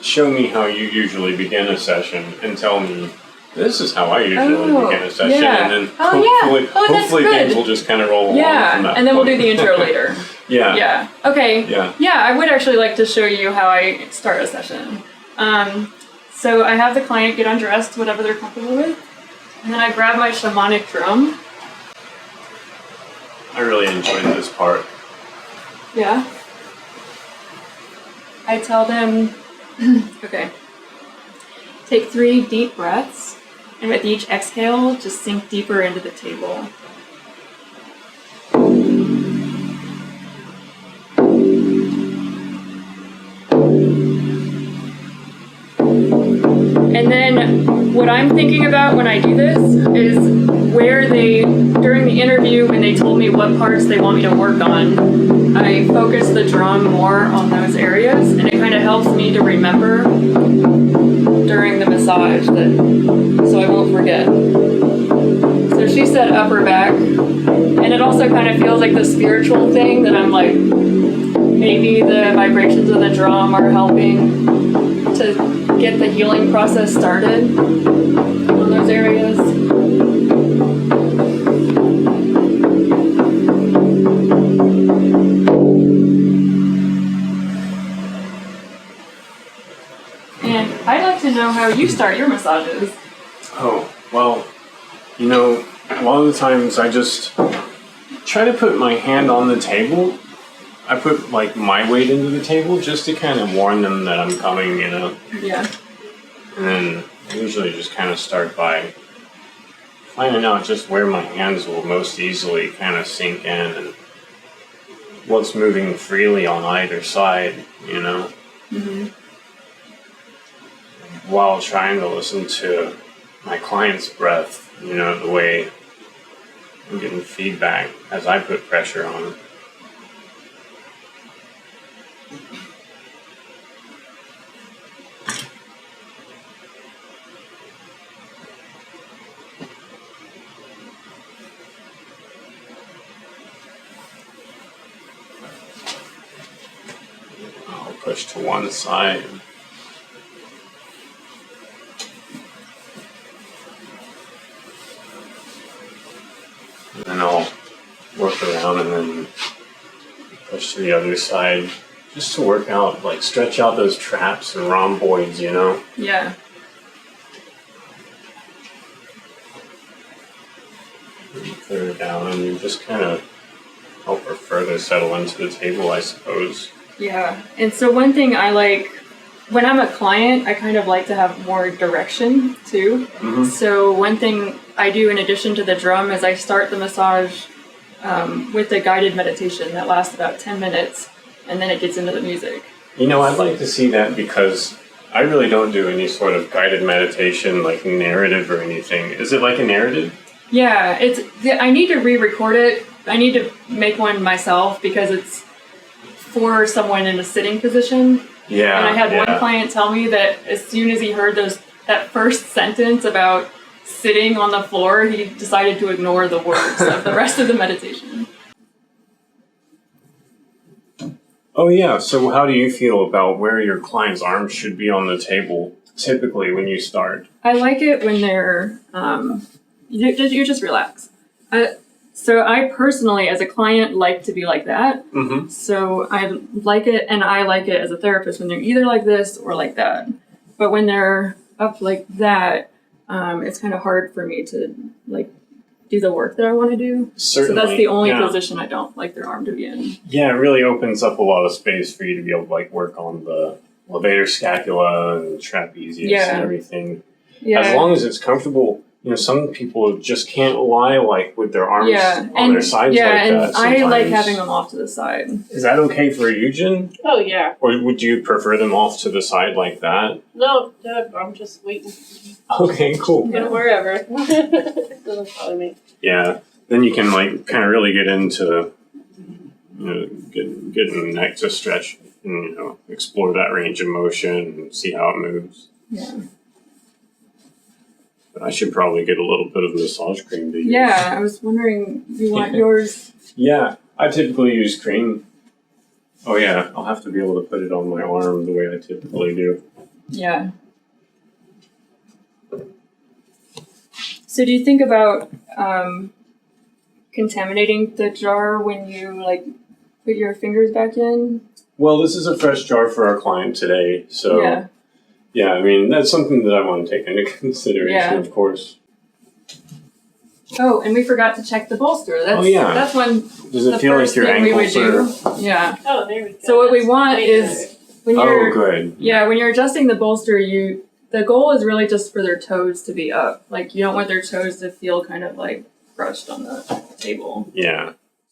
show me how you usually begin a session and tell me this is how I usually begin a session, and then hopefully things will just kind of roll along from that and then point. we'll do the intro later. Yeah. Okay. Yeah. I would actually like to show you how I start a session. So I have the client get undressed, whatever they're comfortable with, and then I grab my shamanic drum. I really enjoyed this part. Yeah. I tell them, okay, take 3 deep breaths, and with each exhale, just sink deeper into the table. And then what I'm thinking about when I do this is where during the interview, when they told me what parts they want me to work on, I focus the drum more on those areas, and it kind of helps me to remember during the massage so I won't forget. So she said upper back, and it also kind of feels like the spiritual thing that I'm like, maybe the vibrations of the drum are helping to get the healing process started on those areas. And I'd like to know how you start your massages. Oh, well, a lot of the times I just try to put my hand on the table. I put my weight into the table just to kind of warn them that I'm coming, Yeah. And then I usually just kind of start by finding out just where my hands will most easily kind of sink in and what's moving freely on either side, Mm-hmm. while trying to listen to my client's breath, the way I'm getting feedback as I put pressure on them. I'll push to one side. And then I'll work around and then push to the other side just to work out, stretch out those traps and rhomboids, Yeah. And put her down and you just kind of help her further settle into the table, I suppose. Yeah. And so one thing I like, when I'm a client, I kind of like to have more direction too. Mm-hmm. So one thing I do in addition to the drum is I start the massage with a guided meditation that lasts about 10 minutes, and then it gets into the music. I'd like to see that because I really don't do any sort of guided meditation, like narrative or anything. Is it like a narrative? Yeah, I need to re-record it. I need to make one myself because it's for someone in a sitting position. Yeah. And I had one client tell me that as soon as he heard that first sentence about sitting on the floor, he decided to ignore the words of the rest of the meditation. Oh yeah, so how do you feel about where your client's arms should be on the table, typically when you start? I like it when they're, you just relax. So I personally, as a client, like to be like that. Mm-hmm. So I like it, and I like it as a therapist when they're either like this or like that. But when they're up like that, it's kind of hard for me to do the work that I want to do. Certainly. So that's the only position I don't like their arm to be in. Yeah, it really opens up a lot of space for you to be able to work on the levator scapula and trapezius and everything. Yeah. As long as it's comfortable. Some people just can't lie with their arms on their sides like that. Yeah, and sometimes. I like having them off to the side. Is that okay for you, Jen? Oh, yeah. Or would you prefer them off to the side like that? No, I'm just waiting. Okay, cool. Go wherever. It doesn't bother me. Yeah, then you can kind of really get into getting the neck to stretch and explore that range of motion and see how it moves. Yeah. But I should probably get a little bit of massage cream to use. Yeah, I was wondering, do you want yours? Yeah, I typically use cream. Oh yeah, I'll have to be able to put it on my arm the way I typically do. Yeah. So do you think about contaminating the jar when you like put your fingers back in? Well, this is a fresh jar for our client today, so Yeah. I mean that's something that I want to take into consideration, Yeah. of course. Oh, and we forgot to check the bolster. That's, Oh, yeah. That's one Does it the feel first like your thing we would ankles are? do. Yeah. Oh, there we go. So what we That's want way is when Oh, you're good. when you're adjusting the bolster, the goal is really just for their toes to be up. Like you don't want their toes to feel kind of like crushed on the table. Yeah.